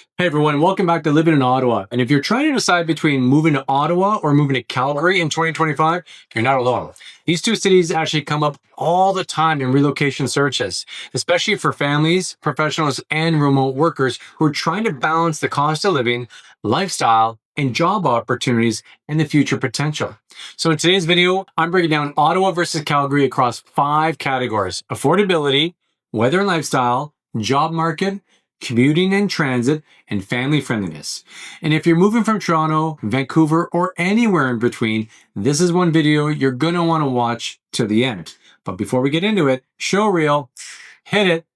Hey everyone, welcome back to Living in Ottawa. And if you're trying to decide between moving to Ottawa or moving to Calgary in 2025, you're not alone. These two cities actually come up all the time in relocation searches, especially for families, professionals, and remote workers who are trying to balance the cost of living, lifestyle, and job opportunities and the future potential. So in today's video, I'm breaking down Ottawa versus Calgary across 5 categories: affordability, weather and lifestyle, job market, commuting and transit, and family friendliness. And if you're moving from Toronto, Vancouver, or anywhere in between, this is one video you're going to want to watch to the end. But before we get into it, show reel, hit it.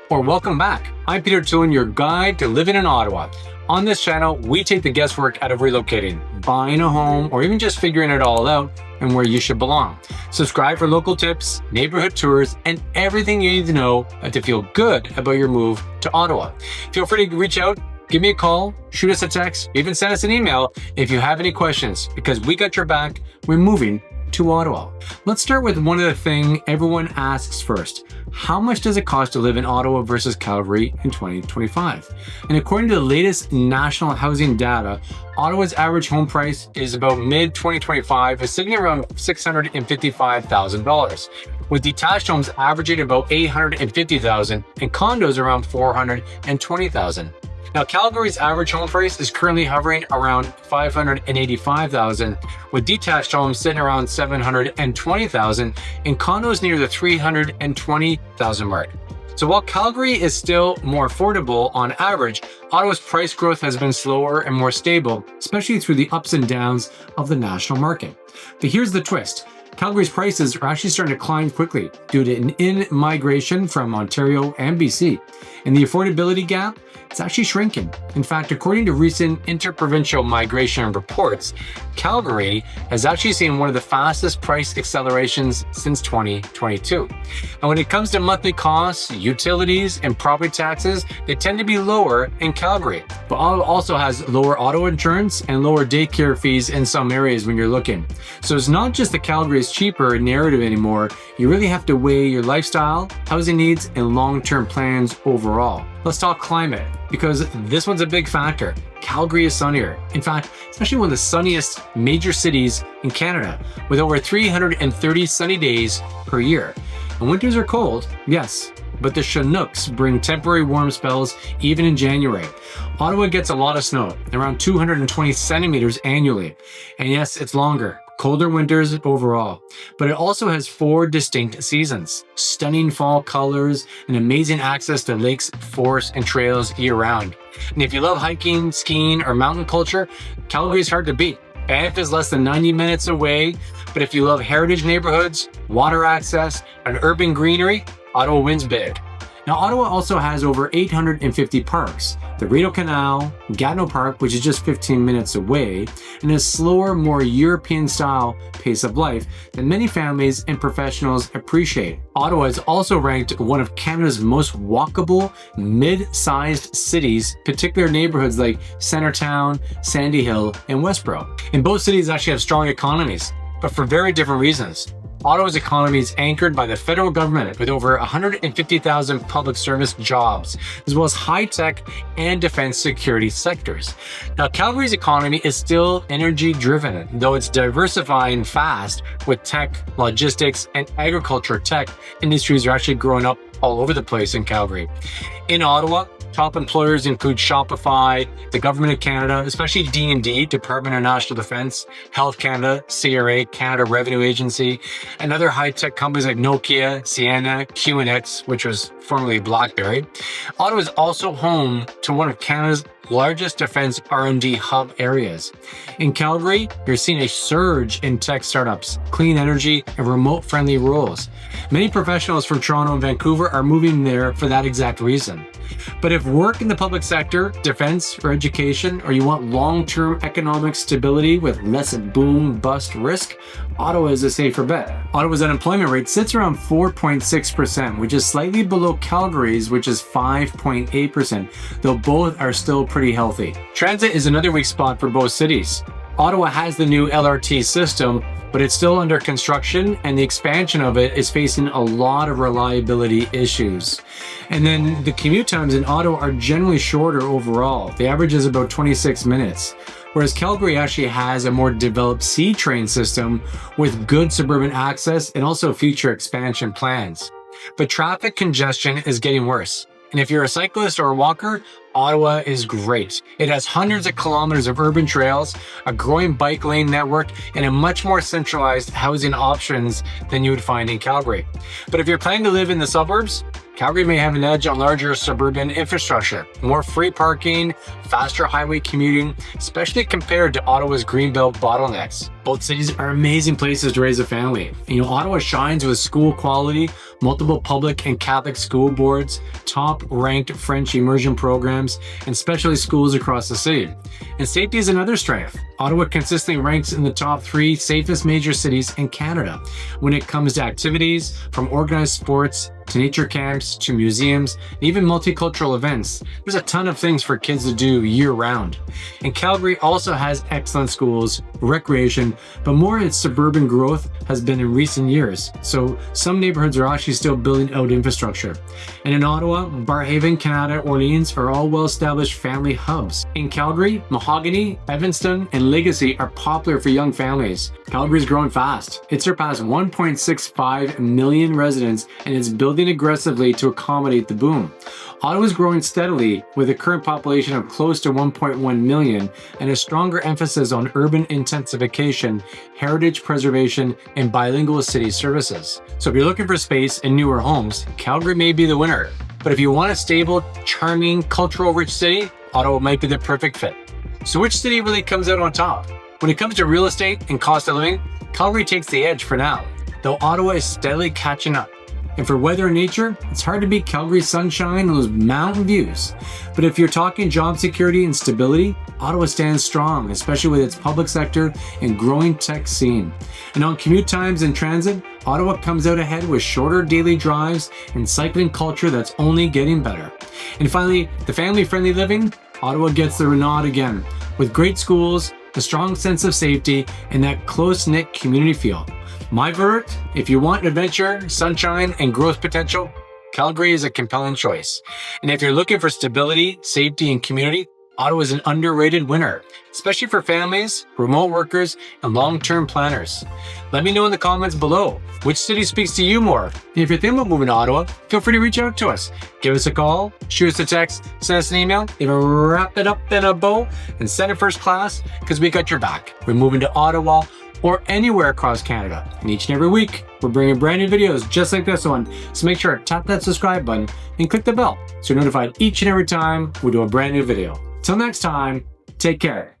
Welcome back. I'm Peter Tulin, your guide to living in Ottawa. On this channel, we take the guesswork out of relocating, buying a home, or even just figuring it all out and where you should belong. Subscribe for local tips, neighborhood tours, and everything you need to know to feel good about your move to Ottawa. Feel free to reach out, give me a call, shoot us a text, even send us an email if you have any questions, because we got your back. We're moving to Ottawa. Let's start with one of the things everyone asks first. How much does it cost to live in Ottawa versus Calgary in 2025? And according to the latest national housing data, Ottawa's average home price is about mid-2025 is sitting around $655,000, with detached homes averaging about $850,000 and condos around $420,000. Now, Calgary's average home price is currently hovering around $585,000, with detached homes sitting around $720,000 and condos near the $320,000 mark. So while Calgary is still more affordable on average, Ottawa's price growth has been slower and more stable, especially through the ups and downs of the national market. But here's the twist. Calgary's prices are actually starting to climb quickly due to an in-migration from Ontario and BC. And the affordability gap, it's actually shrinking. In fact, according to recent interprovincial migration reports, Calgary has actually seen one of the fastest price accelerations since 2022. And when it comes to monthly costs, utilities, and property taxes, they tend to be lower in Calgary. But Ottawa also has lower auto insurance and lower daycare fees in some areas when you're looking. So it's not just that Calgary is cheaper narrative anymore. You really have to weigh your lifestyle, housing needs, and long-term plans overall. Let's talk climate, because this one's a big factor. Calgary is sunnier. In fact, it's actually one of the sunniest major cities in Canada, with over 330 sunny days per year. And winters are cold, yes, but the Chinooks bring temporary warm spells even in January. Ottawa gets a lot of snow, around 220 centimeters annually. And yes, it's longer. Colder winters overall, but it also has 4 distinct seasons, stunning fall colors, and amazing access to lakes, forests, and trails year-round. And if you love hiking, skiing, or mountain culture, Calgary is hard to beat. Banff is less than 90 minutes away, but if you love heritage neighborhoods, water access, and urban greenery, Ottawa wins big. Now, Ottawa also has over 850 parks. The Rideau Canal, Gatineau Park, which is just 15 minutes away, and a slower, more European-style pace of life that many families and professionals appreciate. Ottawa is also ranked one of Canada's most walkable, mid-sized cities, particular neighborhoods like Centretown, Sandy Hill, and Westboro. And both cities actually have strong economies, but for very different reasons. Ottawa's economy is anchored by the federal government with over 150,000 public service jobs, as well as high-tech and defense security sectors. Now, Calgary's economy is still energy-driven, though it's diversifying fast with tech, logistics, and agriculture tech industries are actually growing up all over the place in Calgary. In Ottawa, top employers include Shopify, the Government of Canada, especially D&D, Department of National Defence, Health Canada, CRA, Canada Revenue Agency, and other high-tech companies like Nokia, Ciena, QNX, which was formerly BlackBerry. Ottawa is also home to one of Canada's largest defense R&D hub areas. In Calgary, you're seeing a surge in tech startups, clean energy, and remote-friendly roles. Many professionals from Toronto and Vancouver are moving there for that exact reason. But if work in the public sector, defense, or education, or you want long-term economic stability with less boom-bust risk, Ottawa is a safer bet. Ottawa's unemployment rate sits around 4.6%, which is slightly below Calgary's, which is 5.8%, though both are still pretty healthy. Transit is another weak spot for both cities. Ottawa has the new LRT system, but it's still under construction, and the expansion of it is facing a lot of reliability issues. And then the commute times in Ottawa are generally shorter overall. The average is about 26 minutes. Whereas Calgary actually has a more developed C train system with good suburban access and also future expansion plans. But traffic congestion is getting worse. And if you're a cyclist or a walker, Ottawa is great. It has hundreds of kilometers of urban trails, a growing bike lane network, and a much more centralized housing options than you would find in Calgary. But if you're planning to live in the suburbs, Calgary may have an edge on larger suburban infrastructure, more free parking, faster highway commuting, especially compared to Ottawa's greenbelt bottlenecks. Both cities are amazing places to raise a family. Ottawa shines with school quality, multiple public and Catholic school boards, top-ranked French immersion programs, and specialty schools across the city. And safety is another strength. Ottawa consistently ranks in the top 3 safest major cities in Canada when it comes to activities, from organized sports to nature camps to museums, and even multicultural events. There's a ton of things for kids to do year-round. And Calgary also has excellent schools, recreation, but more its suburban growth has been in recent years. So some neighborhoods are actually still building out infrastructure. And in Ottawa, Barhaven, Canada, Orleans are all well-established family hubs. In Calgary, Mahogany, Evanston, and Legacy are popular for young families. Calgary is growing fast. It surpassed 1.65 million residents and is building aggressively to accommodate the boom. Ottawa is growing steadily with a current population of close to 1.1 million and a stronger emphasis on urban intensification, heritage preservation, and bilingual city services. So if you're looking for space in newer homes, Calgary may be the winner. But if you want a stable, charming, cultural-rich city, Ottawa might be the perfect fit. So which city really comes out on top? When it comes to real estate and cost of living, Calgary takes the edge for now, though Ottawa is steadily catching up. And for weather and nature, it's hard to beat Calgary's sunshine and those mountain views. But if you're talking job security and stability, Ottawa stands strong, especially with its public sector and growing tech scene. And on commute times and transit, Ottawa comes out ahead with shorter daily drives and cycling culture that's only getting better. And finally, the family-friendly living, Ottawa gets the nod again, with great schools, a strong sense of safety, and that close-knit community feel. My verdict, if you want adventure, sunshine, and growth potential, Calgary is a compelling choice. And if you're looking for stability, safety, and community, Ottawa is an underrated winner, especially for families, remote workers, and long-term planners. Let me know in the comments below, which city speaks to you more? And if you're thinking about moving to Ottawa, feel free to reach out to us. Give us a call, shoot us a text, send us an email, even wrap it up in a bow, and send it first class, because we got your back. We're moving to Ottawa, or anywhere across Canada. And each and every week, we're bringing brand new videos just like this one. So make sure to tap that subscribe button and click the bell so you're notified each and every time we do a brand new video. Till next time, take care.